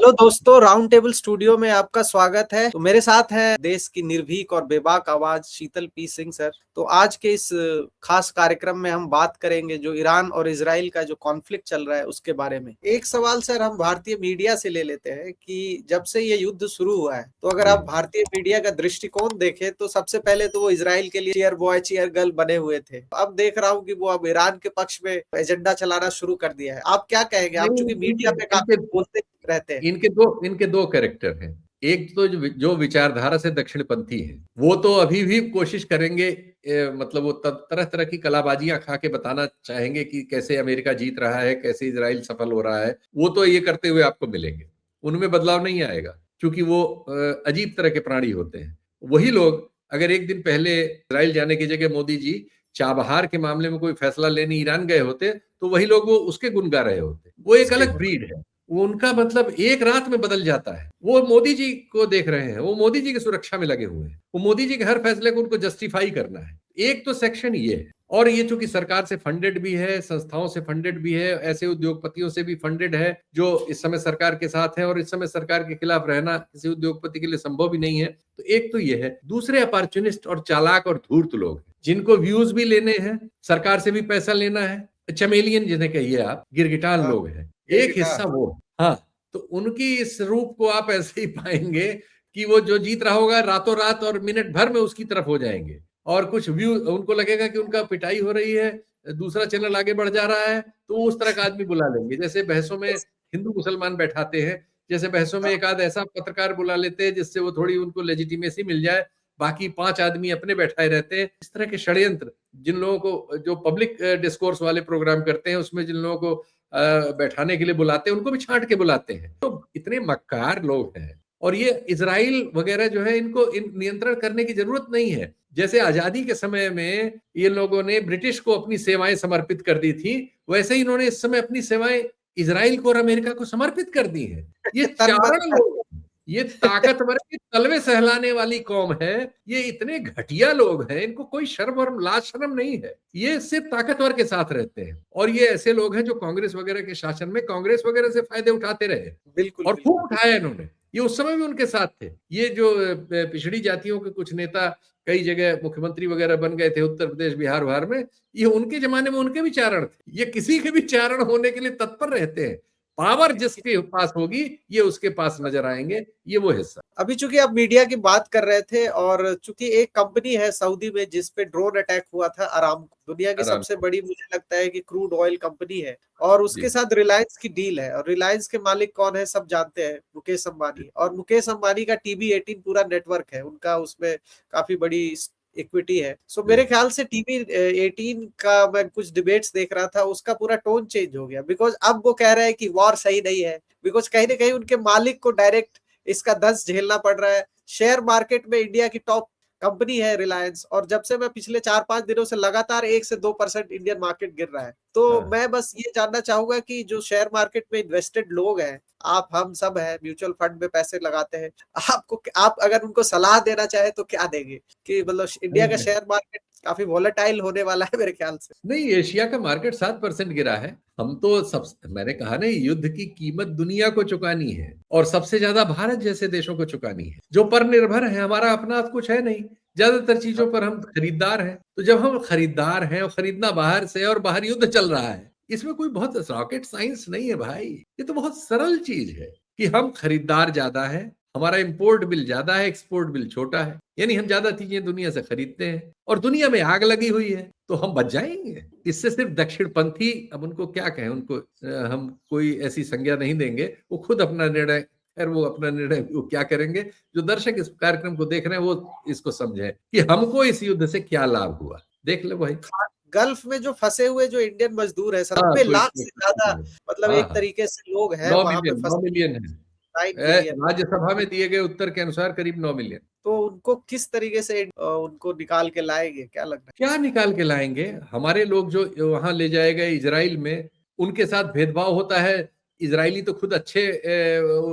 Hello दोस्तों, round table studio में आपका स्वागत है। तो मेरे साथ है देश की निर्भीक और बेबाक आवाज शीतल पी सिंह सर। तो आज के इस खास कार्यक्रम में हम बात करेंगे जो ईरान और इजराइल का जो कॉन्फ्लिक्ट चल रहा है उसके बारे में। एक सवाल सर हम भारतीय मीडिया से ले लेते हैं कि जब से ये युद्ध शुरू हुआ है, तो अगर जी। आप भारतीय मीडिया का दृष्टिकोण देखें तो सबसे पहले तो वो इजराइल के लिए चीयर बॉय चीयर गर्ल बने हुए थे। अब देख रहा हूँ कि वो अब ईरान के पक्ष में एजेंडा चलाना शुरू कर दिया है। आप क्या कहेंगे? आप नहीं, चूंकि मीडिया इनके पे इनके काफी बोलते रहते हैं। इनके दो कैरेक्टर हैं। एक तो जो विचारधारा से दक्षिणपंथी है, वो तो अभी भी कोशिश करेंगे, मतलब वो तरह तरह की कलाबाजियां खा के बताना चाहेंगे कि कैसे अमेरिका जीत रहा है, कैसे इजराइल सफल हो रहा है। वो तो ये करते हुए आपको मिलेंगे, उनमें बदलाव नहीं आएगा, क्योंकि वो अजीब तरह के प्राणी होते हैं। वही लोग अगर एक दिन पहले इजराइल जाने की जगह मोदी जी चाबहार के मामले में कोई फैसला लेने ईरान गए होते, तो वही लोग वो उसके गुण गा रहे होते। वो एक सही अलग बात। ब्रीड है। वो उनका मतलब एक रात में बदल जाता है। वो मोदी जी को देख रहे हैं, वो मोदी जी की सुरक्षा में लगे हुए हैं, वो मोदी जी के हर फैसले को उनको जस्टिफाई करना है। एक तो सेक्शन ये है, और ये चूंकि सरकार से फंडेड भी है, संस्थाओं से फंडेड भी है, ऐसे उद्योगपतियों से भी फंडेड है जो इस समय सरकार के साथ है, और इस समय सरकार के खिलाफ रहना किसी उद्योगपति के लिए संभव भी नहीं है। तो एक तो ये है। दूसरे अपॉर्चुनिस्ट और चालाक और धूर्त लोग हैं, जिनको व्यूज भी लेने हैं, सरकार से भी पैसा लेना है। चमेलियन जिन्हें कहिए आप, गिरगिटान हाँ, लोग हैं। ये एक गिटार। हिस्सा वो। हाँ। तो उनकी इस रूप को आप ऐसे ही पाएंगे कि वो जो जीत रहा होगा रातों रात और मिनट भर में उसकी तरफ हो जाएंगे, और कुछ व्यू उनको लगेगा कि उनका पिटाई हो रही है, दूसरा चैनल आगे बढ़ जा रहा है, तो वो उस तरह का आदमी बुला लेंगे। जैसे बहसों में हिंदू मुसलमान बैठाते हैं, जैसे बहसों में एक आध ऐसा पत्रकार बुला लेते हैं जिससे वो थोड़ी उनको लेजिटिमेसी मिल जाए, बाकी 5 आदमी अपने बैठाए रहते हैं। इस तरह के षड्यंत्र जिन लोगों को, जो पब्लिक डिस्कोर्स वाले प्रोग्राम करते हैं, उसमें जिन लोगों को बैठाने के लिए बुलाते हैं, उनको भी छांट के बुलाते हैं। तो इतने मक्कार लोग हैं। और ये इजराइल वगैरह जो है, इनको नियंत्रण करने की जरूरत नहीं है। जैसे आजादी के समय में ये लोगों ने ब्रिटिश को अपनी सेवाएं समर्पित कर दी थी, वैसे ही इन्होंने इस समय अपनी सेवाएं इजराइल को और अमेरिका को समर्पित कर दी हैं। ये तन मन चारण लोग हैं। ये ताकतवर के तलवे सहलाने वाली कौम है। ये इतने घटिया लोग हैं, इनको कोई शर्म और लाज शर्म नहीं है। ये सिर्फ ताकतवर के साथ रहते हैं, और ये ऐसे लोग हैं जो कांग्रेस वगैरह के शासन में कांग्रेस वगैरह से फायदे उठाते रहे, बिल्कुल और खूब बिल्कुल। उठाया इन्होंने। ये उस समय भी उनके साथ थे। ये जो पिछड़ी जातियों के कुछ नेता कई जगह मुख्यमंत्री वगैरह बन गए थे, उत्तर प्रदेश बिहार बिहार में, ये उनके जमाने में उनके भी चारण थे। ये किसी के भी चारण होने के लिए तत्पर रहते हैं। पावर जिसके पास होगी, ये उसके पास नजर आएंगे। ये वो हिस्सा। अभी चूंकि आप मीडिया की बात कर रहे थे, और चूंकि एक कंपनी है सऊदी में जिसपे ड्रोन अटैक हुआ था, अरामको, दुनिया की आराम सबसे को। बड़ी मुझे लगता है कि क्रूड ऑयल कंपनी है, और उसके जी। साथ रिलायंस की डील है। और रिलायंस के मालिक कौन है सब जानते हैं, मुकेश अंबानी। और मुकेश अंबानी का टीवी 18 पूरा नेटवर्क है उनका, उसमें काफी बड़ी इक्विटी है। सो जी। मेरे ख्याल से टीवी 18 का मैं कुछ डिबेट्स देख रहा था, उसका पूरा टोन चेंज हो गया, बिकॉज अब वो कह रहे हैं कि वॉर सही नहीं है, बिकॉज कहीं ना कहीं उनके मालिक को डायरेक्ट इसका दंश झेलना पड़ रहा है। शेयर मार्केट में इंडिया की टॉप कंपनी है रिलायंस, और जब से मैं पिछले 4-5 दिनों से लगातार 1 से 2% इंडियन मार्केट गिर रहा है। तो हाँ। मैं बस ये जानना चाहूंगा कि जो शेयर मार्केट में इन्वेस्टेड लोग हैं, आप हम सब हैं, म्यूचुअल फंड में पैसे लगाते हैं, आप अगर उनको सलाह देना चाहे तो क्या देंगे? कि मतलब इंडिया नहीं का नहीं शेयर मार्केट काफी वॉलेटाइल होने वाला है मेरे ख्याल से। नहीं, एशिया का मार्केट 7% गिरा है। हम तो सब, मैंने कहा ना, युद्ध की कीमत दुनिया को चुकानी है, और सबसे ज्यादा भारत जैसे देशों को चुकानी है, जो पर निर्भर है। हमारा अपना कुछ है नहीं, ज्यादातर चीजों पर हम खरीदार हैं। तो जब हम खरीदार हैं और खरीदना बाहर से, और बाहर युद्ध चल रहा है, इसमें कोई बहुत रॉकेट साइंस नहीं है भाई। ये तो बहुत सरल चीज है कि हम खरीदार ज्यादा है, हमारा इंपोर्ट बिल ज्यादा है, एक्सपोर्ट बिल छोटा है। यानी हम ज्यादा चीजें दुनिया से खरीदते हैं, और दुनिया में आग लगी हुई है, तो हम बच जाएंगे। इससे सिर्फ दक्षिणपंथी, अब उनको क्या कहें, उनको हम कोई ऐसी संज्ञा नहीं देंगे, वो खुद अपना निर्णय, खैर वो अपना निर्णय वो क्या करेंगे। जो दर्शक इस कार्यक्रम को देख रहे हैं, वो इसको समझें कि हमको इस युद्ध से क्या लाभ हुआ। देख ले भाई। गल्फ में जो फंसे हुए जो इंडियन मजदूर है, हाँ, 90 लाख से ज्यादा, मतलब हाँ एक हाँ। तरीके से लोग हैं नौ वहां पे मिलियन नौ फंसे। मिलियन है। 9 मिलियन। राज्यसभा में दिए गए उत्तर के अनुसार करीब 9 मिलियन। तो उनको किस तरीके से उनको निकाल के लाएंगे, क्या लग रहा क्या निकाल के लाएंगे? हमारे लोग जो वहां ले जाए गए इजराइल में, उनके साथ भेदभाव होता है। इजरायली तो खुद अच्छे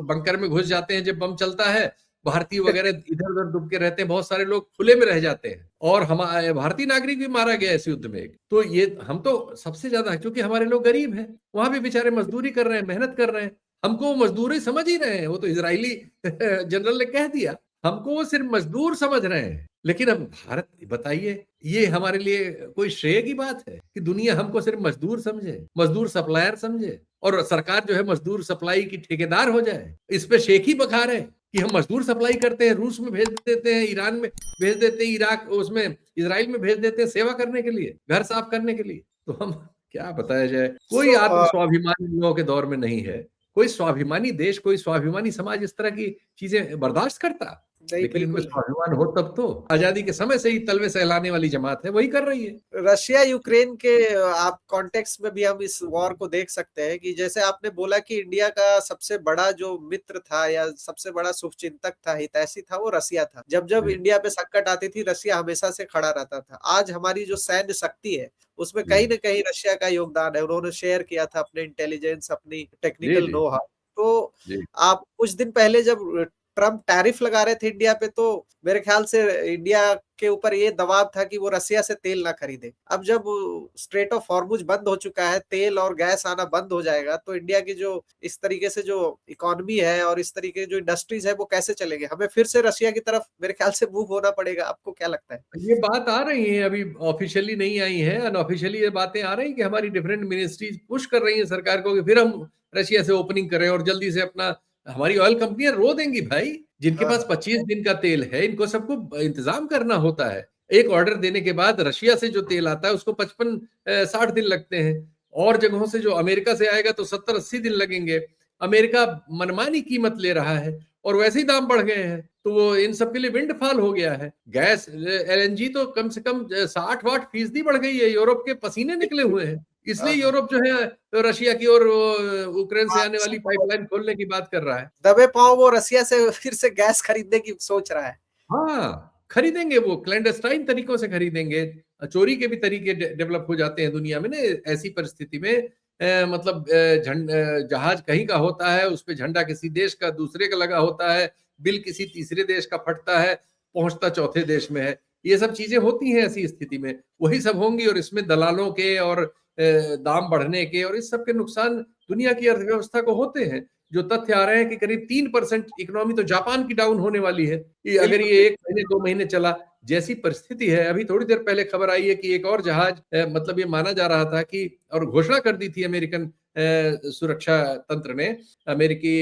बंकर में घुस जाते हैं जब बम चलता है। भारतीय है? वगैरह इधर उधर डूब के रहते हैं, बहुत सारे लोग खुले में रह जाते हैं, और हमारे भारतीय नागरिक भी मारा गया इस युद्ध में। तो ये हम तो सबसे ज्यादा, क्योंकि हमारे लोग गरीब हैं, वहां भी बेचारे मजदूरी कर रहे हैं, मेहनत कर रहे हैं। हमको वो मजदूर ही समझ ही रहे हैं, वो तो इजरायली जनरल ने कह दिया, हमको वो सिर्फ मजदूर समझ रहे हैं। लेकिन अब भारत, बताइए, ये हमारे लिए कोई श्रेय की बात है कि दुनिया हमको सिर्फ मजदूर समझे, मजदूर सप्लायर समझे, और सरकार जो है मजदूर सप्लाई की ठेकेदार हो जाए। इस पे शेख ही बखार है कि हम मजदूर सप्लाई करते हैं, रूस में भेज देते हैं, ईरान में भेज देते हैं, इराक उसमें इसराइल में भेज देते हैं सेवा करने के लिए, घर साफ करने के लिए। तो हम क्या बताया जाए, कोई सो आत्म स्वाभिमान इन लोगों के दौर में नहीं है। कोई स्वाभिमानी देश, कोई स्वाभिमानी समाज इस तरह की चीजें बर्दाश्त करता? नहीं, लेकिन इनमें बिल्कुल नहीं। स्वाभिमान हो तब तो। आजादी के समय से ही तलवे सहलाने वाली जमात है, वही कर रही है। रशिया यूक्रेन के आप कॉन्टेक्स्ट में भी हम इस वॉर को देख सकते हैं कि जैसे आपने बोला कि इंडिया का सबसे बड़ा जो मित्र था या सबसे बड़ा शुभचिंतक था, हितैषी था, वो रशिया था। जब जब जी, इंडिया पे संकट आती थी, रशिया हमेशा से खड़ा रहता था। आज हमारी जो सैन्य शक्ति है, उसमें जी, कहीं न कहीं रशिया का योगदान है। उन्होंने शेयर किया था अपने इंटेलिजेंस, अपनी जी, टेक्निकल जी, नो हाउ। तो जी। आप कुछ दिन पहले जब ट्रम्प टैरिफ लगा रहे थे इंडिया पे, तो मेरे ख्याल से इंडिया के ऊपर ये दबाव था कि वो रसिया से तेल ना खरीदे। अब जब स्ट्रेट ऑफ हॉर्मुज बंद हो चुका है, तेल और गैस आना बंद हो जाएगा, तो इंडिया की जो इस तरीके से जो इकोनॉमी है और इस तरीके की जो इंडस्ट्रीज है, वो कैसे चलेंगे? हमें फिर से रशिया की तरफ मेरे ख्याल से मूव होना पड़ेगा। आपको क्या लगता है? ये बात आ रही है, अभी ऑफिशियली नहीं आई है, अनऑफिशियली ये बातें आ रही हैं कि हमारी डिफरेंट मिनिस्ट्रीज पुश कर रही हैं सरकार को कि फिर हम रशिया से ओपनिंग करें और जल्दी से अपना। हमारी ऑयल कंपनियां रो देंगी भाई, जिनके हाँ, पास हाँ। 25 दिन का तेल है, इनको सबको इंतजाम करना होता है। एक ऑर्डर देने के बाद रशिया से जो तेल आता है उसको 55-60 दिन लगते हैं। और जगहों से जो अमेरिका से आएगा तो 70-80 दिन लगेंगे। अमेरिका मनमानी कीमत ले रहा है और वैसे ही दाम बढ़ गए हैं, तो वो इन सब के लिए विंडफॉल हो गया है। गैस एलएनजी तो कम से कम 60-60% बढ़ गई है, यूरोप के पसीने निकले हुए हैं। इसलिए हाँ, हाँ। यूरोप जो है तो रशिया की और यूक्रेन से हाँ, आने वाली सब पाइपलाइन खोलने की बात कर रहा है। दबे पाँव वो रसिया से फिर से गैस खरीदने की सोच रहा है। हाँ, खरीदेंगे, वो क्लैंडस्टाइन तरीकों से खरीदेंगे। चोरी के भी तरीके डेवलप हो जाते हैं दुनिया में ना। ऐसी परिस्थिति में मतलब जहाज कहीं का होता है, उस पे झंडा किसी देश का दूसरे का लगा होता है, बिल किसी तीसरे देश का फटता है, पहुंचता चौथे देश में है। ये सब चीजें होती हैं ऐसी स्थिति में, वही सब होंगी। और इसमें दलालों के और दाम बढ़ने के और इस सब के नुकसान दुनिया की अर्थव्यवस्था को होते हैं। जो तथ्य आ रहे हैं कि करीब 3% इकोनॉमी तो जापान की डाउन होने वाली है, कि अगर बिल्कुल, ये बिल्कुल। 1 महीने 2 महीने चला, जैसी परिस्थिति है। अभी थोड़ी देर पहले खबर आई है कि एक और जहाज, मतलब ये माना जा रहा था कि, और घोषणा कर दी थी अमेरिकन सुरक्षा तंत्र ने, अमेरिकी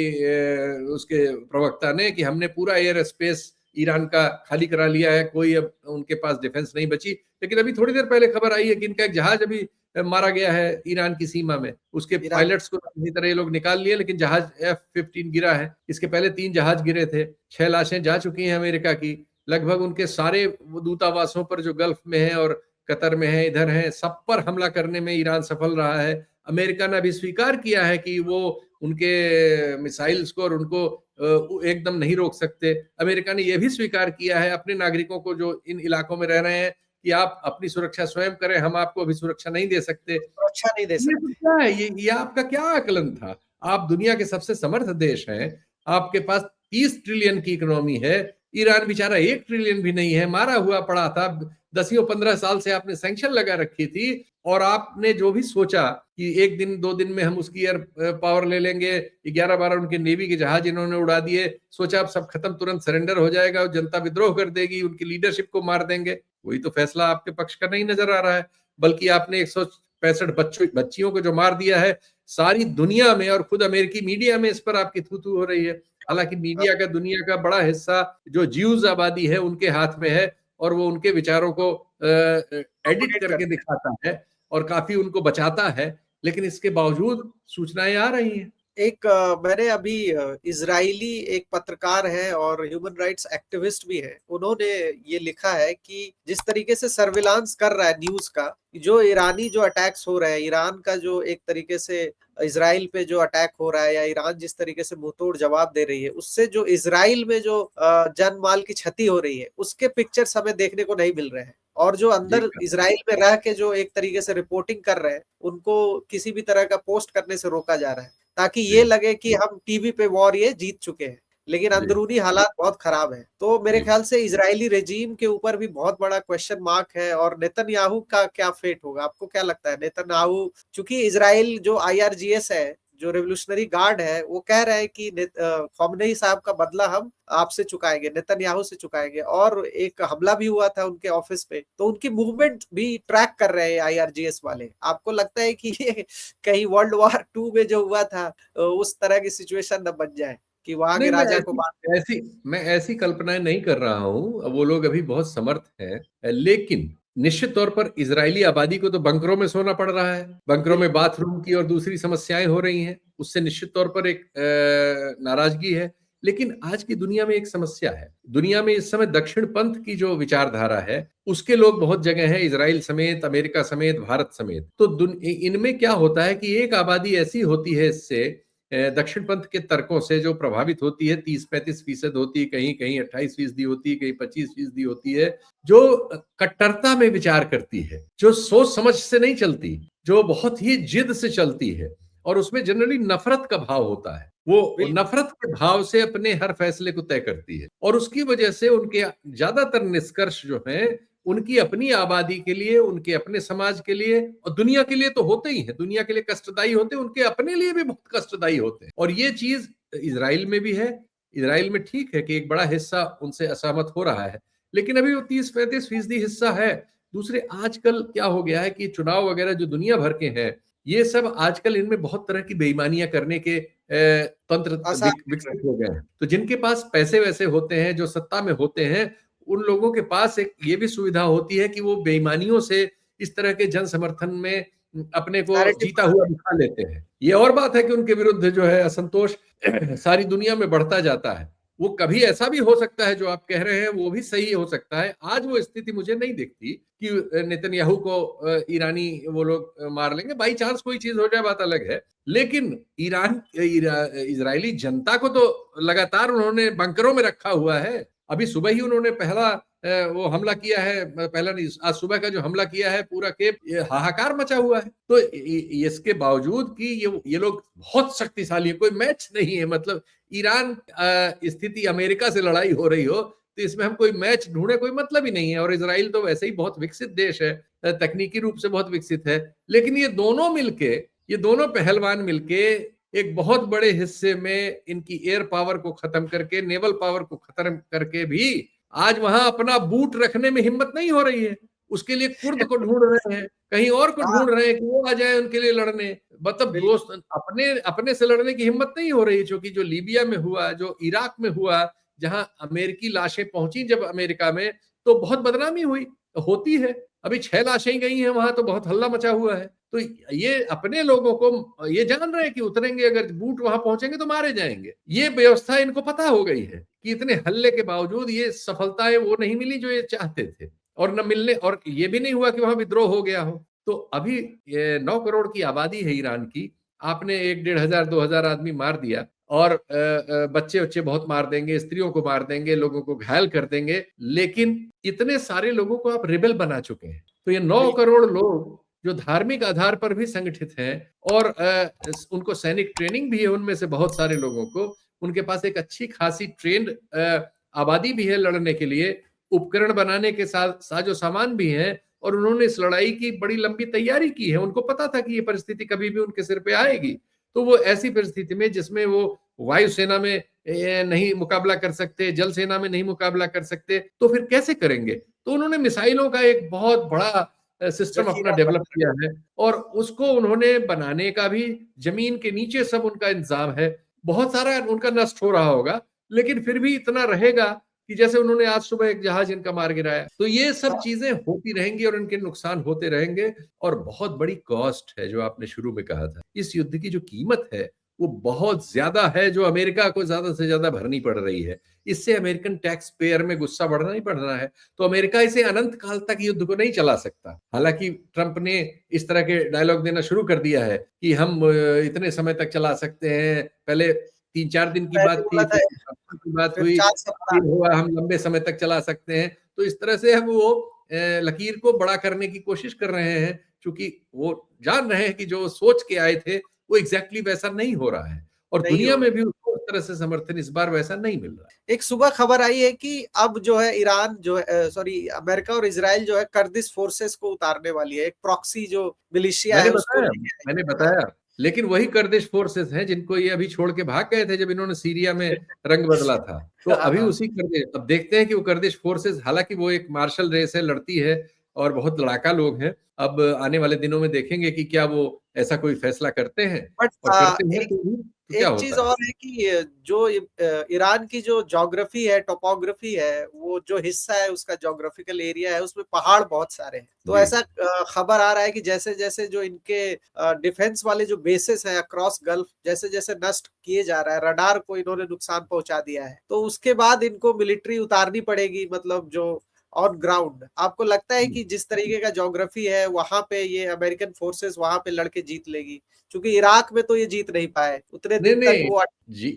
उसके प्रवक्ता ने, कि हमने पूरा एयर स्पेस ईरान का खाली करा लिया है, कोई अब उनके पास डिफेंस नहीं बची। लेकिन अभी थोड़ी देर पहले खबर आई है कि इनका एक जहाज अभी मारा गया है ईरान की सीमा में। उसके ईरान पायलट्स को किसी तरह ये लोग निकाल लिए, लेकिन जहाज F-15 गिरा है। इसके पहले 3 जहाज गिरे थे। 6 लाशें जा चुकी हैं अमेरिका की। लगभग उनके सारे दूतावासों पर जो गल्फ में है और कतर में है, इधर है, सब पर हमला करने में ईरान सफल रहा है। अमेरिका ने अभी स्वीकार किया है कि वो उनके मिसाइल्स को और उनको एकदम नहीं रोक सकते। अमेरिका ने यह भी स्वीकार किया है अपने नागरिकों को जो इन इलाकों में रह रहे हैं, कि आप अपनी सुरक्षा स्वयं करें, हम आपको अभी सुरक्षा नहीं दे सकते। सुरक्षा नहीं दे ये तो सकते। क्या है, ये आपका क्या आकलन था? आप दुनिया के सबसे समर्थ देश हैं, आपके पास 30 ट्रिलियन की इकोनॉमी है। ईरान बेचारा 1 ट्रिलियन भी नहीं है, मारा हुआ पड़ा था। 10-15 साल से आपने सैंक्शन लगा रखी थी, और आपने जो भी सोचा कि 1 दिन 2 दिन में हम उसकी एयर पावर ले लेंगे, 11-12 उनके नेवी के जहाज इन्होंने उड़ा दिए, सोचा अब सब खत्म, तुरंत सरेंडर हो जाएगा और जनता विद्रोह कर देगी, उनकी लीडरशिप को मार देंगे। वही तो फैसला आपके पक्ष का नहीं नजर आ रहा है, बल्कि आपने 165 बच्चियों को जो मार दिया है सारी दुनिया में, और खुद अमेरिकी मीडिया में इस पर आपकी थू-थू हो रही है। हालांकि मीडिया का, दुनिया का बड़ा हिस्सा जो ज्यूज आबादी है उनके हाथ में है, और वो उनके विचारों को एडिट प्रोपेगेट करके करते हैं। दिखाता है और काफी उनको बचाता है। लेकिन इसके बावजूद सूचनाएं आ रही हैं। एक मैंने अभी इजरायली एक पत्रकार है और ह्यूमन राइट्स एक्टिविस्ट भी है, उन्होंने ये लिखा है कि जिस तरीके से सर्विलांस कर रहा है न्यूज का, जो ईरानी जो अटैक्स हो रहे हैं, ईरान का जो एक तरीके से इजराइल पे जो अटैक हो रहा है, या ईरान जिस तरीके से मुंहतोड़ जवाब दे रही है, उससे जो इजराइल में जो जान माल की क्षति हो रही है, उसके पिक्चर्स हमें देखने को नहीं मिल रहे हैं। और जो जी, अंदर इजराइल में रह के जो एक तरीके से रिपोर्टिंग कर रहे हैं, उनको किसी भी तरह का पोस्ट करने से रोका जा रहा है, ताकि ये जी, लगे कि हम टीवी पे वॉर ये जीत चुके हैं, लेकिन जी, अंदरूनी हालात बहुत खराब है। तो मेरे जी। ख्याल से इजरायली रेजीम के ऊपर भी बहुत बड़ा क्वेश्चन मार्क है। और नेतन्याहू का क्या फेट होगा? आपको क्या लगता है? नेतन्याहू, चूंकि इजराइल जो IRGS है, जो रेवोल्यूशनरी गार्ड है वो कह रहे हैं कि खamenei साहब का बदला हम आपसे चुकाएंगे, नेतन्याहू से चुकाएंगे। और एक हमला भी हुआ था उनके ऑफिस पे, तो उनकी मूवमेंट भी ट्रैक कर रहे हैं IRGS वाले। आपको लगता है कि ये कहीं वर्ल्ड वॉर 2 में जो हुआ था उस तरह की सिचुएशन न बन जाए कि वहां के नहीं, राजा को मार। मैं ऐसी कल्पनाएं नहीं कर रहा हूं। वो लोग अभी बहुत समर्थ हैं, लेकिन निश्चित तौर पर इजरायली आबादी को तो बंकरों में सोना पड़ रहा है, बंकरों में बिल्कुल। बाथरूम की और दूसरी समस्याएं हो रही हैं, उससे निश्चित तौर पर एक नाराजगी है। लेकिन आज की दुनिया में एक समस्या है, दुनिया में इस समय दक्षिण पंथ की जो विचारधारा है उसके लोग बहुत जगह हैं, इजराइल समेत, अमेरिका समेत, भारत समेत। तो इनमें क्या होता है कि एक आबादी ऐसी होती है इससे, दक्षिण पंथ के तर्कों से जो प्रभावित होती है, 30-35% होती है, कहीं कहीं 28% होती है, कहीं 25% होती है, जो कट्टरता में विचार करती है, जो सोच समझ से नहीं चलती, जो बहुत ही जिद से चलती है, और उसमें जनरली नफरत का भाव होता है। वो बिल्कुल। नफरत के भाव से अपने हर फैसले को तय करती है, और उसकी वजह से उनके ज्यादातर निष्कर्ष जो हैं उनकी अपनी आबादी के लिए, उनके अपने समाज के लिए और दुनिया के लिए तो होते ही हैं, दुनिया के लिए कष्टदायी होते हैं, उनके अपने लिए भी बहुत कष्टदायी होते हैं। और ये चीज इजराइल में भी है। इजराइल में ठीक है कि एक बड़ा हिस्सा उनसे असहमत हो रहा है, लेकिन अभी वो 30-35% हिस्सा है। दूसरे, आजकल क्या हो गया है कि चुनाव वगैरह जो दुनिया भर के हैं, ये सब आजकल इनमें बहुत तरह की बेईमानियां करने के तंत्र आसान दिख रहा विकसित हो गए हैं। तो जिनके पास पैसे वैसे होते हैं, जो सत्ता में होते हैं, उन लोगों के पास एक ये भी सुविधा होती है कि वो बेईमानियों से इस तरह के जन समर्थन में अपने को नैरेटिव जीता बना हुआ दे। दिखा लेते हैं। ये और बात है कि उनके विरुद्ध जो है असंतोष सारी दुनिया में बढ़ता जाता है। वो कभी ऐसा भी हो सकता है, जो आप कह रहे हैं वो भी सही हो सकता है। आज वो स्थिति मुझे नहीं दिखती कि नेतन्याहू को ईरानी वो लोग मार लेंगे। बाई चांस कोई चीज हो जाए बात अलग है, लेकिन इजरायली जनता को तो लगातार उन्होंने बंकरों में रखा हुआ है। अभी सुबह ही उन्होंने पहला वो हमला किया है, पहला नहीं, आज सुबह का जो हमला किया है पूरा के हाहाकार मचा हुआ है। तो इसके बावजूद कि ये लोग बहुत शक्तिशाली है, कोई मैच नहीं है। मतलब ईरान स्थिति अमेरिका से लड़ाई हो रही हो तो इसमें हम कोई मैच ढूंढे, कोई मतलब ही नहीं है। और इसराइल तो वैसे ही बहुत विकसित देश है, तकनीकी रूप से बहुत विकसित है। लेकिन ये दोनों पहलवान मिलके एक बहुत बड़े हिस्से में इनकी एयर पावर को खत्म करके, नेवल पावर को खत्म करके भी आज वहां अपना बूट रखने में हिम्मत नहीं हो रही है। उसके लिए कुर्द को ढूंढ रहे हैं, कहीं और को हाँ, ढूंढ रहे हैं कि वो आ जाए उनके लिए लड़ने। मतलब बिल्कुल। दोस्त अपने अपने से लड़ने की हिम्मत नहीं हो रही, क्योंकि जो लीबिया में हुआ, जो इराक में हुआ, जहां अमेरिकी लाशें पहुंची जब अमेरिका में, तो बहुत बदनामी हुई, होती है। अभी 6 लाशें गई हैं वहां, तो बहुत हल्ला मचा हुआ है। तो ये अपने लोगों को ये जान रहे हैं कि उतरेंगे, अगर बूट वहां पहुंचेंगे तो मारे जाएंगे। ये व्यवस्था इनको पता हो गई है कि इतने हल्ले के बावजूद ये सफलताएं वो नहीं मिली जो ये चाहते थे, और न मिलने, और ये भी नहीं हुआ कि वहां विद्रोह हो गया हो। तो अभी 9 करोड़ की आबादी है ईरान की, आपने 1-1,500-2,000 आदमी मार दिया, और बच्चे बच्चे बहुत मार देंगे, स्त्रियों को मार देंगे, लोगों को घायल कर देंगे, लेकिन इतने सारे लोगों को आप रिबेल बना चुके हैं। तो ये 9 बिल्कुल। करोड़ लोग जो धार्मिक आधार पर भी संगठित हैं, और उनको सैनिक ट्रेनिंग भी है, उनमें से बहुत सारे लोगों को, उनके पास एक अच्छी खासी ट्रेंड आबादी भी है लड़ने के लिए, उपकरण बनाने के साथ साजो सामान भी है, और उन्होंने इस लड़ाई की बड़ी लंबी तैयारी की है। उनको पता था कि ये परिस्थिति कभी भी उनके सिर पे आएगी। तो वो ऐसी परिस्थिति में, जिसमें वो वायुसेना में नहीं मुकाबला कर सकते, जल सेना में नहीं मुकाबला कर सकते, तो फिर कैसे करेंगे? तो उन्होंने मिसाइलों का एक बहुत बड़ा सिस्टम अपना जखीरा डेवलप बना किया है, और उसको उन्होंने बनाने का भी जमीन के नीचे सब उनका इंतजाम है। बहुत सारा उनका नष्ट हो रहा होगा, लेकिन फिर भी इतना रहेगा कि जैसे उन्होंने आज सुबह एक जहाज इनका मार गिराया। तो ये सब चीजें होती रहेंगी और इनके नुकसान होते रहेंगे, और बहुत बड़ी कॉस्ट है, जो आपने शुरू में कहा था। इस युद्ध की जो कीमत है वो बहुत ज्यादा है, जो अमेरिका को ज्यादा से ज्यादा भरनी पड़ रही है। इससे अमेरिकन टैक्स पेयर में गुस्सा बढ़ना ही बढ़ना है। तो अमेरिका इसे अनंत काल तक युद्ध को नहीं चला सकता। हालांकि ट्रंप ने इस तरह के डायलॉग देना शुरू कर दिया है कि हम इतने समय तक चला सकते हैं। पहले 3-4 दिन की पहले बात बोला थी, था, फिर कुछ हफ्तों की बात फिर हुई, 4 फिर सप्ताह। हुआ हम लंबे समय तक चला सकते हैं। तो इस तरह से हम वो लकीर को बड़ा करने की कोशिश कर रहे हैं, क्योंकि वो जान रहे हैं कि जो सोच के आए थे वो एग्जैक्टली वैसा नहीं हो रहा है, और नहीं दुनिया हो में रहा। भी उसको उस तरह से समर्थन इस बार वैसा नहीं मिल रहा है। एक सुबह खबर आई है कि अब जो है ईरान जो है, सॉरी, अमेरिका और इजराइल जो है कर्दिश फोर्सेस को उतारने वाली है। एक प्रॉक्सी जो मिलिशिया मैंने है उसको बताया लेके मैंने आएगी। हाँ, बताया लेकिन वही कर्दिश फोर्सेस हैं जिनको ये अभी छोड़ के भाग गए थे जब इन्होंने सीरिया में रंग बदला था। तो अभी हाँ, उसी कर्दिश, अब देखते हैं कि वो कर्दिश फोर्सेस, हालांकि वो एक मार्शल रेस है, लड़ती है और बहुत लड़ाका लोग हैं। अब आने वाले दिनों में देखेंगे कि क्या वो ऐसा कोई फैसला करते हैं, बट और करते हैं एक तो क्या एक चीज होता है। और है कि जो ईरान की जो ज्योग्राफी है, टोपोग्राफी है, वो जो हिस्सा है उसका ज्योग्राफिकल एरिया है, उसमें पहाड़ बहुत सारे हैं। तो जी ऐसा खबर आ रहा है कि जैसे जैसे जो इनके डिफेंस वाले जो बेसिस हैं अक्रॉस गल्फ, जैसे जैसे नष्ट किए जा रहा है, रडार को इन्होंने नुकसान पहुंचा दिया है, तो उसके बाद इनको मिलिट्री उतारनी पड़ेगी, मतलब जो ऑन ग्राउंड। आपको लगता है कि जिस तरीके का ज्योग्राफी है वहां पे ये अमेरिकन फोर्सेस वहां पे लड़के जीत लेगी? क्योंकि इराक में तो ये जीत नहीं पाए उतने नहीं दिन तक नहीं, वो।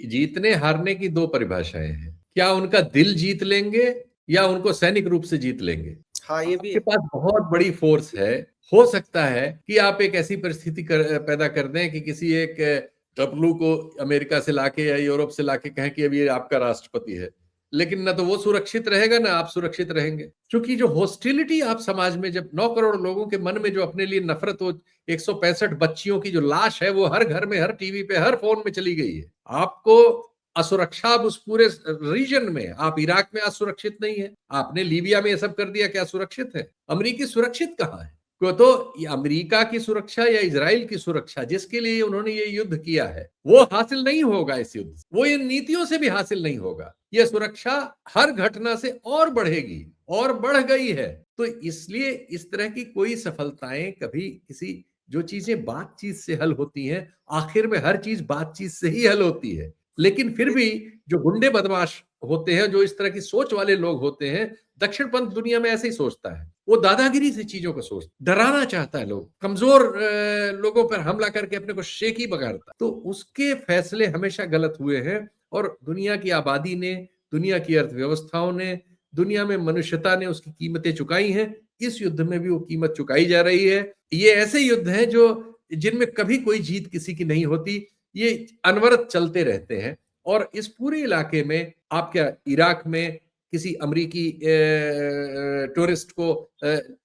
जीतने हारने की दो परिभाषाएं हैं। क्या उनका दिल जीत लेंगे या उनको सैनिक रूप से जीत लेंगे। हाँ, ये भी आपके है। पास बहुत बड़ी फोर्स है, हो सकता है कि आप एक ऐसी परिस्थिति पैदा कर दें कि किसी एक टपलू को अमेरिका से लाके या यूरोप से लाके कहें कि अब ये आपका राष्ट्रपति है, लेकिन ना तो वो सुरक्षित रहेगा ना आप सुरक्षित रहेंगे। क्योंकि जो हॉस्टिलिटी आप समाज में, जब 9 करोड़ लोगों के मन में जो अपने लिए नफरत हो, 165 बच्चियों की जो लाश है वो हर घर में, हर टीवी पे, हर फोन में चली गई है। आपको असुरक्षा अब उस पूरे रीजन में, आप इराक में आज सुरक्षित नहीं है, आपने लीबिया में ये सब कर दिया, क्या सुरक्षित है? अमेरिकी सुरक्षित कहाँ है? तो ये अमेरिका की सुरक्षा या इजराइल की सुरक्षा, जिसके लिए उन्होंने ये युद्ध किया है, वो हासिल नहीं होगा इस युद्ध से, वो इन नीतियों से भी हासिल नहीं होगा। ये सुरक्षा हर घटना से और बढ़ेगी, और बढ़ गई है। तो इसलिए इस तरह की कोई सफलताएं कभी किसी, जो चीजें बातचीत से हल होती हैं, आखिर में हर चीज बातचीत से ही हल होती है। लेकिन फिर भी जो गुंडे बदमाश होते हैं, जो इस तरह की सोच वाले लोग होते हैं, दक्षिण पंथ दुनिया में ऐसे ही सोचता है, वो दादागिरी से चीजों को सोचता, डराना चाहता है लोग, कमजोर लोगों पर हमला करके अपने को शेखी बगाड़ता, तो उसके फैसले हमेशा गलत हुए हैं। और दुनिया की आबादी ने, दुनिया की अर्थव्यवस्थाओं ने, दुनिया में मनुष्यता ने उसकी कीमतें चुकाई हैं। इस युद्ध में भी वो कीमत चुकाई जा रही है। ये ऐसे युद्ध हैं जो, जिनमें कभी कोई जीत किसी की नहीं होती, ये अनवरत चलते रहते हैं। और इस पूरे इलाके में आप क्या इराक में किसी अमरीकी टूरिस्ट को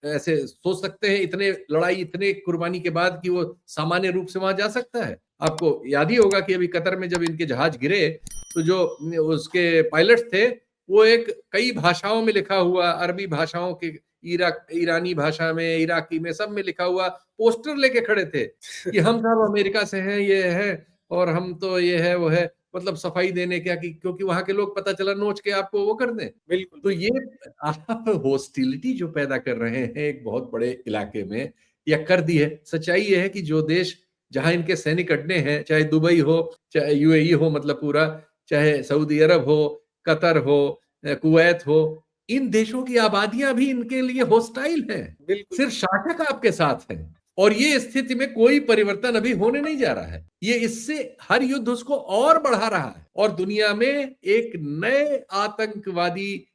ऐसे सोच सकते हैं, इतने लड़ाई, इतने कुर्बानी के बाद, कि वो सामान्य रूप से वहां जा सकता है? आपको याद ही होगा कि अभी कतर में जब इनके जहाज गिरे, तो जो उसके पायलट थे, वो एक कई भाषाओं में लिखा हुआ, अरबी भाषाओं के, ईरानी भाषा में, इराकी में, सब में लिखा हुआ पोस्टर लेके खड़े थे कि हम सब अमेरिका से हैं, ये है, और हम तो ये है वो है, मतलब सफाई देने क्या, कि क्योंकि वहां के लोग पता चला नोच के आपको वो कर दें। बिल्कुल तो बिल्कुल। ये आप हॉस्टिलिटी जो पैदा कर रहे हैं एक बहुत बड़े इलाके में, या कर दी है। सच्चाई ये है कि जो देश जहां इनके सैनिक अड्डे हैं, चाहे दुबई हो, चाहे यूएई हो, मतलब पूरा, चाहे सऊदी अरब हो, कतर हो, कुवैत हो, इन देशों की आबादियां भी इनके लिए हॉस्टाइल हैं। बिल्कुल सिर्फ शासक आपके साथ है, और ये स्थिति में कोई परिवर्तन अभी होने नहीं जा रहा है। ये इससे हर युद्ध उसको और बढ़ा रहा है, और दुनिया में एक नए आतंकवादी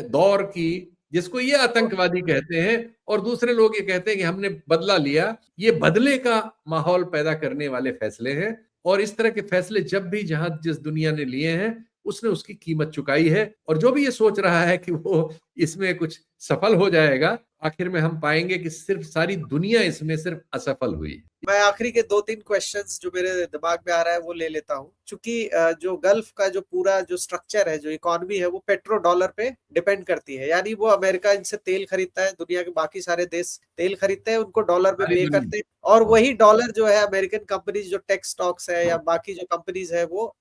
दौर की, जिसको ये आतंकवादी कहते हैं और दूसरे लोग ये कहते हैं कि हमने बदला लिया, ये बदले का माहौल पैदा करने वाले फैसले हैं। और इस तरह के फैसले जब भी, जहां जिस दुनिया ने लिए हैं, उसने उसकी कीमत चुकाई है। और जो भी ये सोच रहा है कि वो इसमें कुछ सफल हो जाएगा, आखिर में हम पाएंगे कि सिर्फ सारी दुनिया इसमें सिर्फ असफल हुई। मैं आखिरी के 2-3 क्वेश्चंस जो मेरे दिमाग में आ रहा है वो ले लेता हूँ। चूंकि जो गल्फ का जो पूरा जो स्ट्रक्चर है, जो इकोनॉमी है, वो पेट्रो डॉलर पे डिपेंड करती है। यानी वो अमेरिका इनसे तेल खरीदता है, दुनिया के बाकी सारे देश तेल खरीदते हैं, उनको डॉलर में सारी पे दुनिया। करते हैं, और हाँ। वही डॉलर जो है अमेरिकन कंपनीज जो टेक स्टॉक्स है या बाकी जो कंपनीज है वो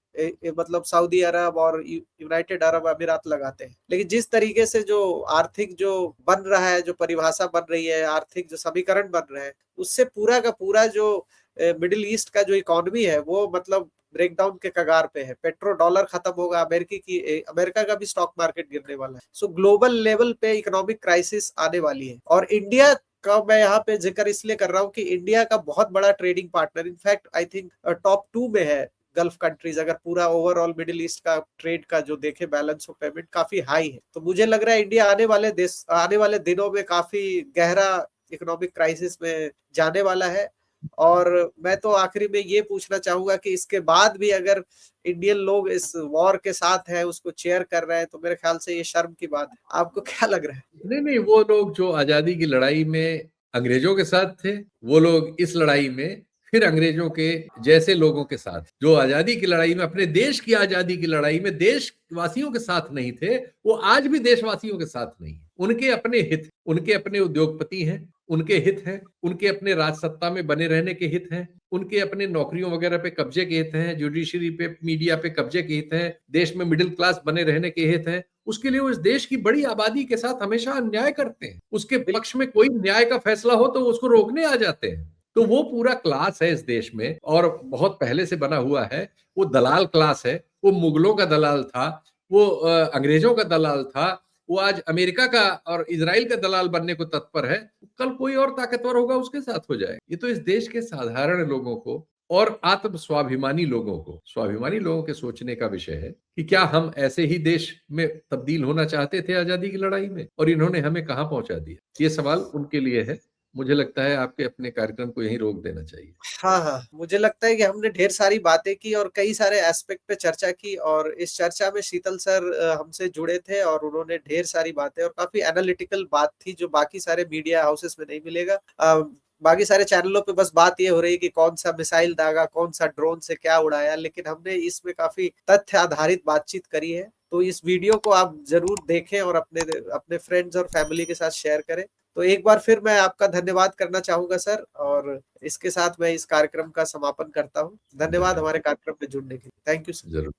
मतलब सऊदी अरब और यूनाइटेड अरब अमीरात लगाते हैं। लेकिन जिस तरीके से जो आर्थिक जो बन रहा है, जो परिभाषा बन रही है, आर्थिक जो समीकरण बन रहे हैं, उससे पूरा का पूरा जो मिडिल ईस्ट का जो इकोनॉमी है वो मतलब ब्रेकडाउन के कगार पे है। पेट्रो डॉलर खत्म होगा, अमेरिका का भी स्टॉक मार्केट गिरने वाला है। सो ग्लोबल लेवल पे इकोनॉमिक क्राइसिस आने वाली है। और इंडिया का मैं यहाँ पे जिक्र इसलिए कर रहा हूँ कि इंडिया का बहुत बड़ा trading partner, in fact I think top 2 में है गल्फ कंट्रीज। अगर पूरा ओवरऑल मिडिल ईस्ट का ट्रेड का जो देखे, बैलेंस ऑफ पेमेंट काफी हाई है। तो मुझे लग रहा है इंडिया आने वाले दिनों में काफी गहरा इकोनॉमिक क्राइसिस में जाने वाला है। और मैं तो आखिरी में ये पूछना चाहूंगा कि इसके बाद भी अगर इंडियन लोग इस वॉर के साथ हैं, उसको चेयर कर रहे हैं, तो मेरे ख्याल से ये शर्म की बात है। आपको क्या लग रहा है? नहीं नहीं, वो लोग जो आजादी की लड़ाई में अंग्रेजों के साथ थे, वो लोग इस लड़ाई में फिर अंग्रेजों के जैसे लोगों के साथ जो आजादी की लड़ाई में, अपने देश की आजादी की लड़ाई में देशवासियों के साथ नहीं थे, वो आज भी देशवासियों के साथ नहीं। उनके अपने हित, उनके अपने उद्योगपति हैं, उनके हित हैं, उनके अपने राज सत्ता में बने रहने के हित हैं, उनके अपने नौकरियों वगैरह पे कब्जे के हित हैं, जुडिशरी पे, मीडिया पे कब्जे के हित हैं, देश में मिडिल क्लास बने रहने के हित हैं। उसके लिए वो इस देश की बड़ी आबादी के साथ हमेशा अन्याय करते हैं। उसके पक्ष में कोई न्याय का फैसला हो तो उसको रोकने आ जाते हैं। तो वो पूरा क्लास है इस देश में और बहुत पहले से बना हुआ है। वो दलाल क्लास है, वो मुगलों का दलाल था, वो अंग्रेजों का दलाल था, वो आज अमेरिका का और इजराइल का दलाल बनने को तत्पर है। कल कोई और ताकतवर होगा उसके साथ हो जाए। ये तो इस देश के साधारण लोगों को और आत्म स्वाभिमानी लोगों के सोचने का विषय है कि क्या हम ऐसे ही देश में तब्दील होना चाहते थे आजादी की लड़ाई में, और इन्होंने हमें कहां पहुंचा दिया। ये सवाल उनके लिए है। मुझे लगता है आपके अपने कार्यक्रम को यहीं रोक देना चाहिए। हाँ हाँ, मुझे लगता है कि हमने ढेर सारी बातें की और कई सारे एस्पेक्ट पे चर्चा की, और इस चर्चा में शीतल सर हमसे जुड़े थे और उन्होंने ढेर सारी बातें और काफी एनालिटिकल बात थी जो बाकी सारे मीडिया हाउसेस में नहीं मिलेगा। बाकी सारे चैनलों पे बस बात ये हो रही है कि कौन सा मिसाइल दागा, कौन सा ड्रोन से क्या उड़ाया, लेकिन हमने इसमें काफी तथ्य आधारित बातचीत करी है। तो इस वीडियो को आप जरूर देखें और अपने अपने फ्रेंड्स और फैमिली के साथ शेयर करें। तो एक बार फिर मैं आपका धन्यवाद करना चाहूंगा सर, और इसके साथ मैं इस कार्यक्रम का समापन करता हूँ। धन्यवाद हमारे कार्यक्रम में जुड़ने के लिए। Thank you sir. जरूर।